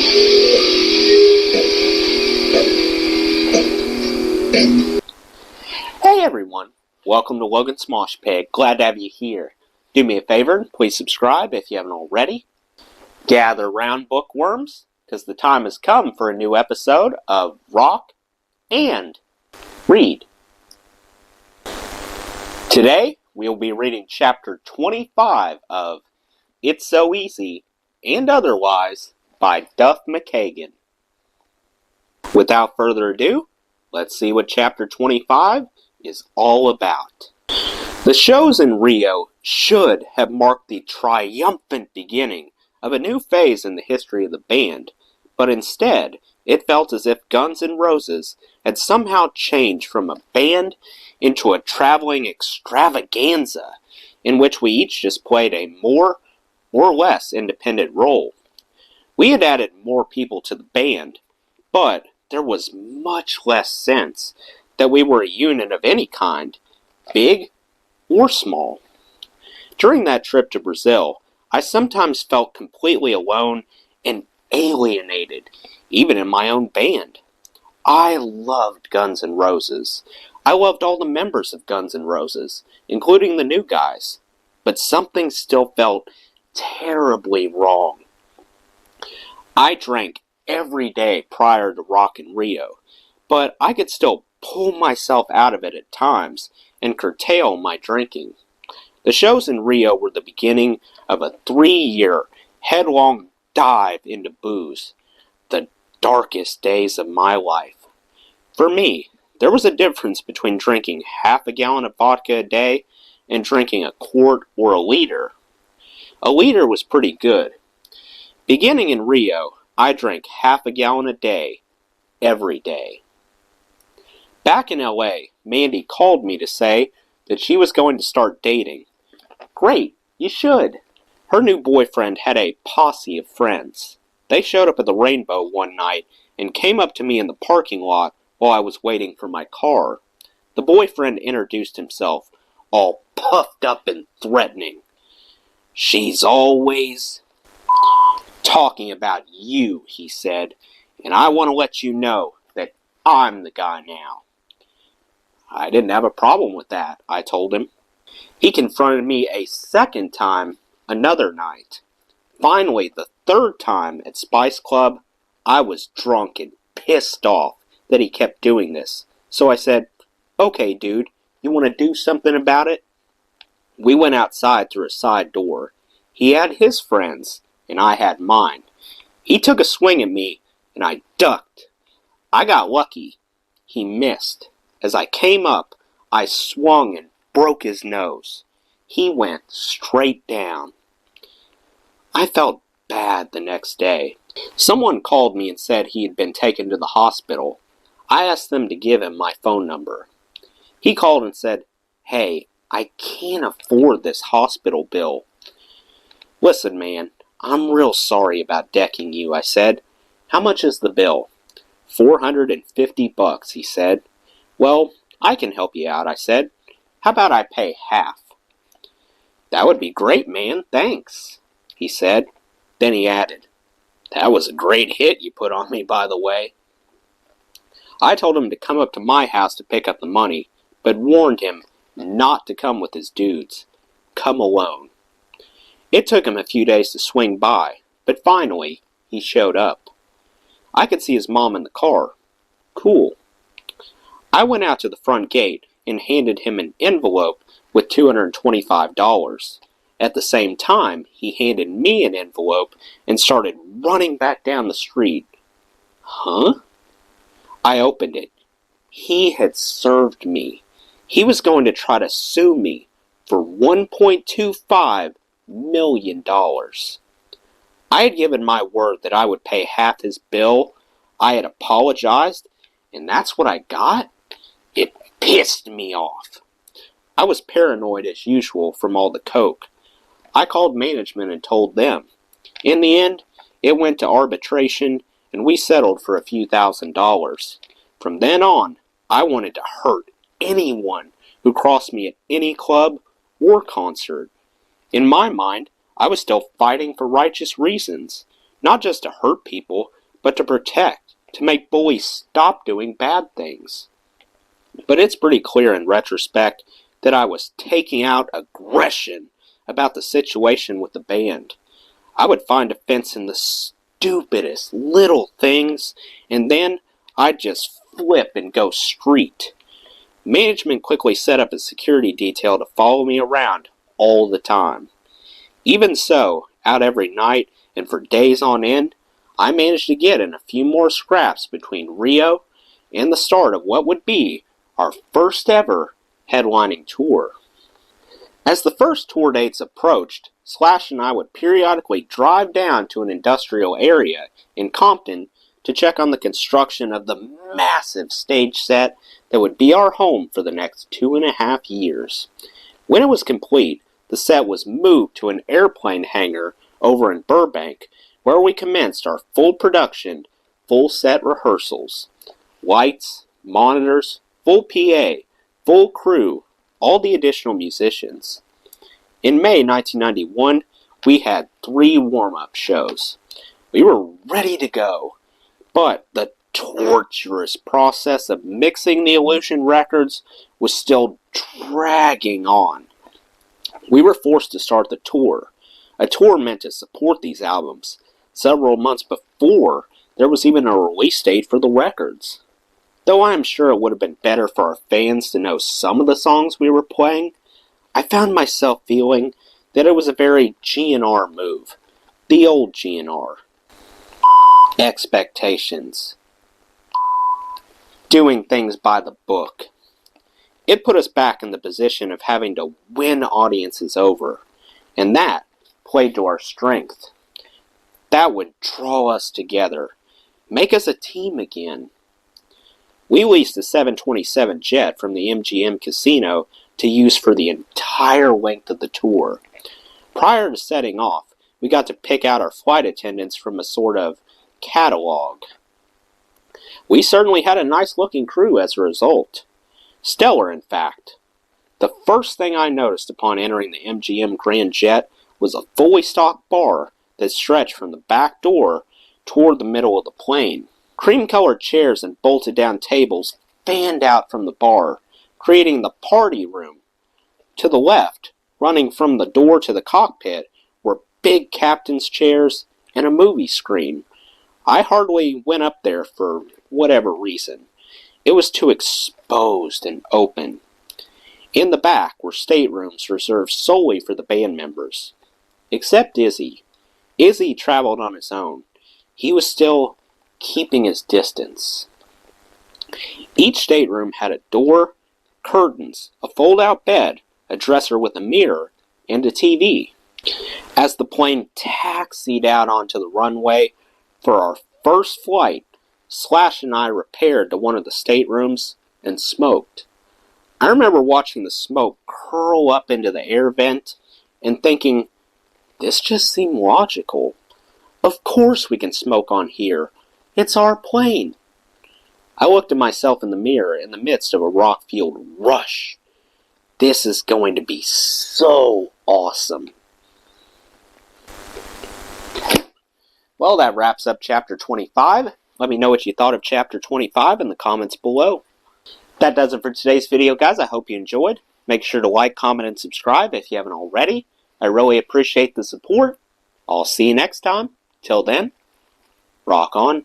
Hey everyone, welcome to Logan Smosh Pig. Glad to have you here. Do me a favor, please subscribe if you haven't already. Gather round bookworms, because the time has come for a new episode of Rock and Read. Today, we'll be reading chapter 25 of It's So Easy and Otherwise by Duff McKagan. Without further ado, let's see what chapter 25 is all about. The shows in Rio should have marked the triumphant beginning of a new phase in the history of the band, but instead, it felt as if Guns N' Roses had somehow changed from a band into a traveling extravaganza in which we each just played a more or less independent role. We had added more people to the band, but there was much less sense that we were a unit of any kind, big or small. During that trip to Brazil, I sometimes felt completely alone and alienated, even in my own band. I loved Guns N' Roses. I loved all the members of Guns N' Roses, including the new guys, but something still felt terribly wrong. I drank every day prior to Rock in Rio, but I could still pull myself out of it at times and curtail my drinking. The shows in Rio were the beginning of a 3-year headlong dive into booze, the darkest days of my life. For me, there was a difference between drinking half a gallon of vodka a day and drinking a quart or a liter. A liter was pretty good. Beginning in Rio, I drank half a gallon a day, every day. Back in LA, Mandy called me to say that she was going to start dating. Great, you should. Her new boyfriend had a posse of friends. They showed up at the Rainbow one night and came up to me in the parking lot while I was waiting for my car. The boyfriend introduced himself, all puffed up and threatening. She's always talking about you, he said, and I want to let you know that I'm the guy now. I didn't have a problem with that, I told him. He confronted me a second time another night. Finally, the third time at Spice Club, I was drunk and pissed off that he kept doing this. So I said, okay, dude, you want to do something about it? We went outside through a side door. He had his friends, and I had mine. He took a swing at me, and I ducked. I got lucky. He missed. As I came up, I swung and broke his nose. He went straight down. I felt bad the next day. Someone called me and said he had been taken to the hospital. I asked them to give him my phone number. He called and said, hey, I can't afford this hospital bill. Listen, man, I'm real sorry about decking you, I said. How much is the bill? $450, he said. Well, I can help you out, I said. How about I pay half? That would be great, man, thanks, he said. Then he added, that was a great hit you put on me, by the way. I told him to come up to my house to pick up the money, but warned him not to come with his dudes. Come alone. It took him a few days to swing by, but finally, he showed up. I could see his mom in the car. Cool. I went out to the front gate and handed him an envelope with $225. At the same time, he handed me an envelope and started running back down the street. Huh? I opened it. He had served me. He was going to try to sue me for $1.25 million. I had given my word that I would pay half his bill. I had apologized, and that's what I got? It pissed me off. I was paranoid as usual from all the coke. I called management and told them. In the end, it went to arbitration, and we settled for a few $1,000s. From then on, I wanted to hurt anyone who crossed me at any club or concert. In my mind, I was still fighting for righteous reasons, not just to hurt people, but to protect, to make bullies stop doing bad things. But it's pretty clear in retrospect that I was taking out aggression about the situation with the band. I would find offense in the stupidest little things, and then I'd just flip and go street. Management quickly set up a security detail to follow me around all the time. Even so, out every night and for days on end, I managed to get in a few more scraps between Rio and the start of what would be our first ever headlining tour. As the first tour dates approached, Slash and I would periodically drive down to an industrial area in Compton to check on the construction of the massive stage set that would be our home for the next 2.5 years. When it was complete, the set was moved to an airplane hangar over in Burbank, where we commenced our full production, full set rehearsals. Lights, monitors, full PA, full crew, all the additional musicians. In May 1991, we had 3 warm-up shows. We were ready to go, but the torturous process of mixing the Illusion records was still dragging on. We were forced to start the tour, a tour meant to support these albums, several months before there was even a release date for the records. Though I am sure it would have been better for our fans to know some of the songs we were playing, I found myself feeling that it was a very GNR move. The old GNR. Expectations. Doing things by the book. It put us back in the position of having to win audiences over, and that played to our strength. That would draw us together, make us a team again. We leased a 727 jet from the MGM casino to use for the entire length of the tour. Prior to setting off, we got to pick out our flight attendants from a sort of catalog. We certainly had a nice-looking crew as a result. Stellar, in fact. The first thing I noticed upon entering the MGM Grand Jet was a fully stocked bar that stretched from the back door toward the middle of the plane. Cream-colored chairs and bolted-down tables fanned out from the bar, creating the party room. To the left, running from the door to the cockpit, were big captain's chairs and a movie screen. I hardly went up there for whatever reason. It was too exposed and open. In the back were staterooms reserved solely for the band members. Except Izzy. Izzy traveled on his own. He was still keeping his distance. Each stateroom had a door, curtains, a fold-out bed, a dresser with a mirror, and a TV. As the plane taxied out onto the runway for our first flight, Slash and I repaired to one of the staterooms and smoked. I remember watching the smoke curl up into the air vent and thinking, this just seemed logical. Of course we can smoke on here. It's our plane. I looked at myself in the mirror in the midst of a rock-fueled rush. This is going to be so awesome. Well, that wraps up Chapter 25. Let me know what you thought of Chapter 25 in the comments below. That does it for today's video, guys. I hope you enjoyed. Make sure to like, comment, and subscribe if you haven't already. I really appreciate the support. I'll see you next time. Till then, rock on.